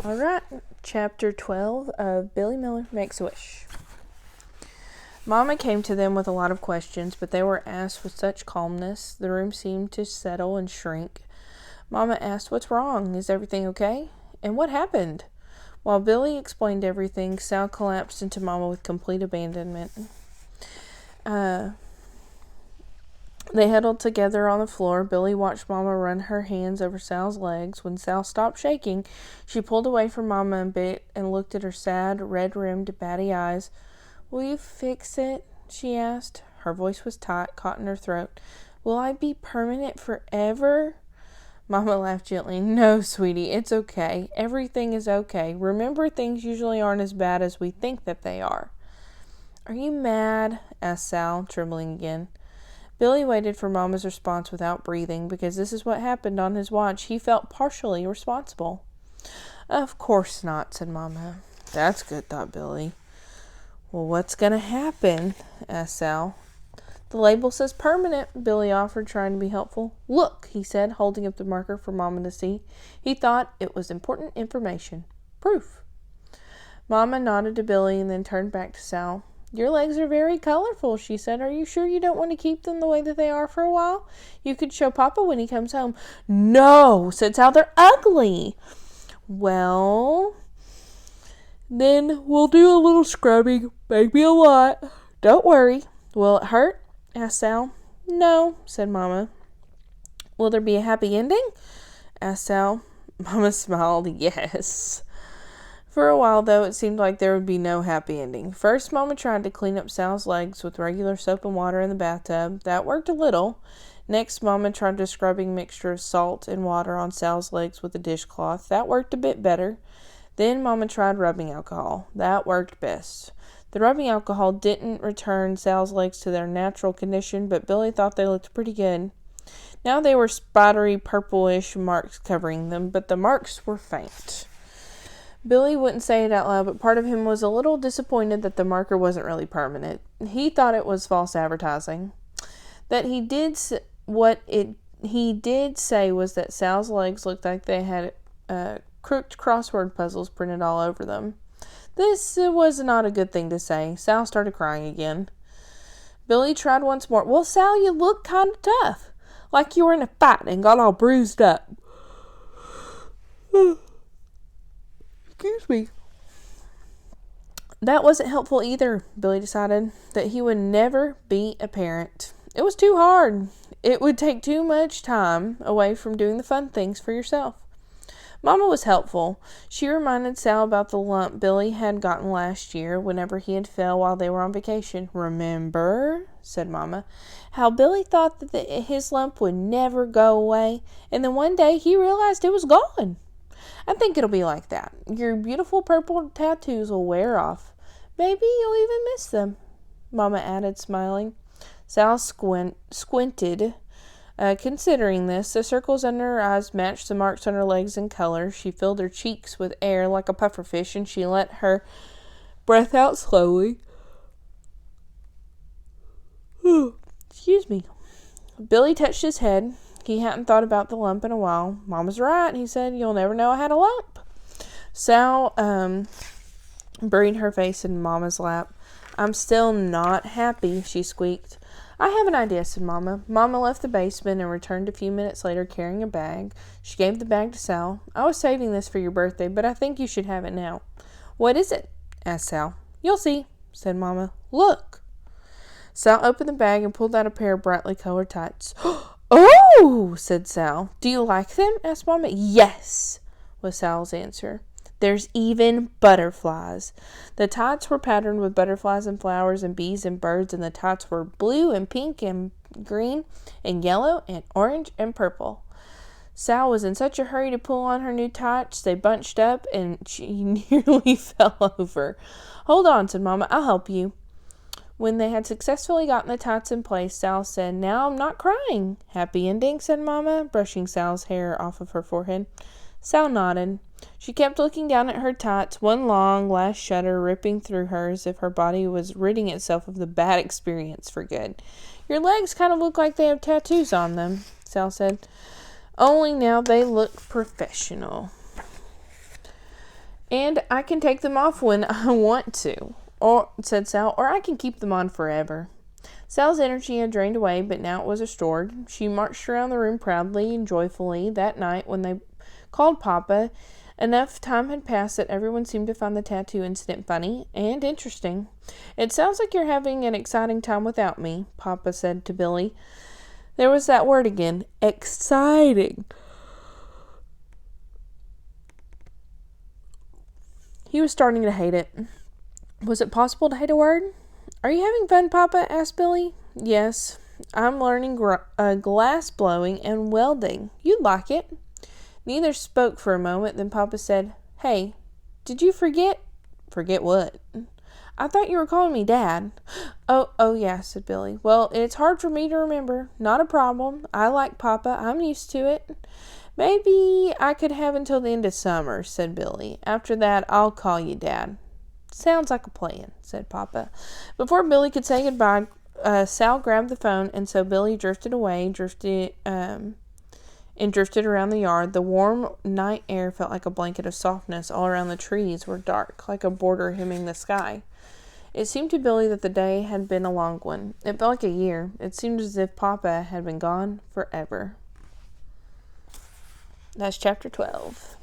All right, chapter 12 of Billy Miller Makes a Wish. Mama came to them with a lot of questions, but they were asked with such calmness. The room seemed to settle and shrink. Mama asked, "What's wrong? Is everything okay? And what happened?" While Billy explained everything, Sal collapsed into Mama with complete abandonment. They huddled together on the floor. Billy watched Mama run her hands over Sal's legs. When Sal stopped shaking, she pulled away from Mama a bit and looked at her sad, red-rimmed, batty eyes. "Will you fix it?" she asked. Her voice was tight, caught in her throat. "Will I be permanent forever?" Mama laughed gently. "No, sweetie, it's okay. Everything is okay. Remember, things usually aren't as bad as we think that they are." "Are you mad?" asked Sal, trembling again. Billy waited for Mama's response without breathing, because this is what happened on his watch. He felt partially responsible. "Of course not," said Mama. "That's good," thought Billy. "Well, what's going to happen?" asked Sal. "The label says permanent," Billy offered, trying to be helpful. "Look," he said, holding up the marker for Mama to see. He thought it was important information. Proof. Mama nodded to Billy and then turned back to Sal. "Your legs are very colorful," she said. "Are you sure you don't want to keep them the way that they are for a while? You could show Papa when he comes home." "No," said Sal. "They're ugly." "Well, then we'll do a little scrubbing. Maybe a lot. Don't worry." "Will it hurt?" asked Sal. "No," said Mama. "Will there be a happy ending?" asked Sal. Mama smiled. "Yes." For a while, though, it seemed like there would be no happy ending. First, Mama tried to clean up Sal's legs with regular soap and water in the bathtub. That worked a little. Next, Mama tried a scrubbing mixture of salt and water on Sal's legs with a dishcloth. That worked a bit better. Then Mama tried rubbing alcohol. That worked best. The rubbing alcohol didn't return Sal's legs to their natural condition, but Billy thought they looked pretty good. Now they were spidery, purplish marks covering them, but the marks were faint. Billy wouldn't say it out loud, but part of him was a little disappointed that the marker wasn't really permanent. He thought it was false advertising. That he did say was that Sal's legs looked like they had crooked crossword puzzles printed all over them. This was not a good thing to say. Sal started crying again. Billy tried once more. "Well, Sal, you look kind of tough. Like you were in a fight and got all bruised up." Excuse me. That wasn't helpful either. Billy decided that he would never be a parent. It was too hard. It would take too much time away from doing the fun things for yourself. Mama was helpful. She reminded Sal about the lump Billy had gotten last year whenever he had fell while they were on vacation. "Remember," said Mama, "how Billy thought that his lump would never go away, and then one day he realized it was gone. I think it'll be like that. Your beautiful purple tattoos will wear off. Maybe you'll even miss them," Mama added, smiling. Sal squinted. Considering this, the circles under her eyes matched the marks on her legs in color. She filled her cheeks with air like a pufferfish, and she let her breath out slowly. Excuse me. Billy touched his head. He hadn't thought about the lump in a while. "Mama's right," he said. "You'll never know I had a lump." Sal buried her face in Mama's lap. "I'm still not happy," she squeaked. "I have an idea," said Mama. Mama left the basement and returned a few minutes later carrying a bag. She gave the bag to Sal. "I was saving this for your birthday, but I think you should have it now." "What is it?" asked Sal. "You'll see," said Mama. "Look." Sal opened the bag and pulled out a pair of brightly colored tights. "Oh!" said Sal. "Do you like them?" asked Mama. "Yes," was Sal's answer. "There's even butterflies." The tights were patterned with butterflies and flowers and bees and birds, and the tights were blue and pink and green and yellow and orange and purple. Sal was in such a hurry to pull on her new tights, they bunched up, and she nearly fell over. "Hold on," said Mama. "I'll help you." When they had successfully gotten the tights in place, Sal said, "Now I'm not crying." "Happy ending," said Mama, brushing Sal's hair off of her forehead. Sal nodded. She kept looking down at her tights, one long last shudder ripping through her as if her body was ridding itself of the bad experience for good. "Your legs kind of look like they have tattoos on them," Sal said. "Only now they look professional." And I can take them off when I want to, said Sal, or I can keep them on forever. Sal's energy had drained away, but now it was restored. She marched around the room proudly and joyfully. That night, when they called Papa, enough time had passed that everyone seemed to find the tattoo incident funny and interesting. "It sounds like you're having an exciting time without me," Papa said to Billy. There was that word again, exciting. He was starting to hate it. Was it possible to hate a word? "Are you having fun, Papa?" asked Billy. "Yes, I'm learning glass blowing and welding. You'd like it." Neither spoke for a moment. Then Papa said, "Hey, did you forget?" "Forget what?" "I thought you were calling me Dad." Oh, yeah," said Billy. "Well, it's hard for me to remember. Not a problem. I like Papa. I'm used to it." "Maybe I could have until the end of summer," said Billy. "After that, I'll call you Dad." "Sounds like a plan," said Papa. Before Billy could say goodbye, Sal grabbed the phone, and so Billy drifted away, drifted around the yard. The warm night air felt like a blanket of softness. All around the trees were dark, like a border hemming the sky. It seemed to Billy that the day had been a long one. It felt like a year. It seemed as if Papa had been gone forever. That's chapter 12.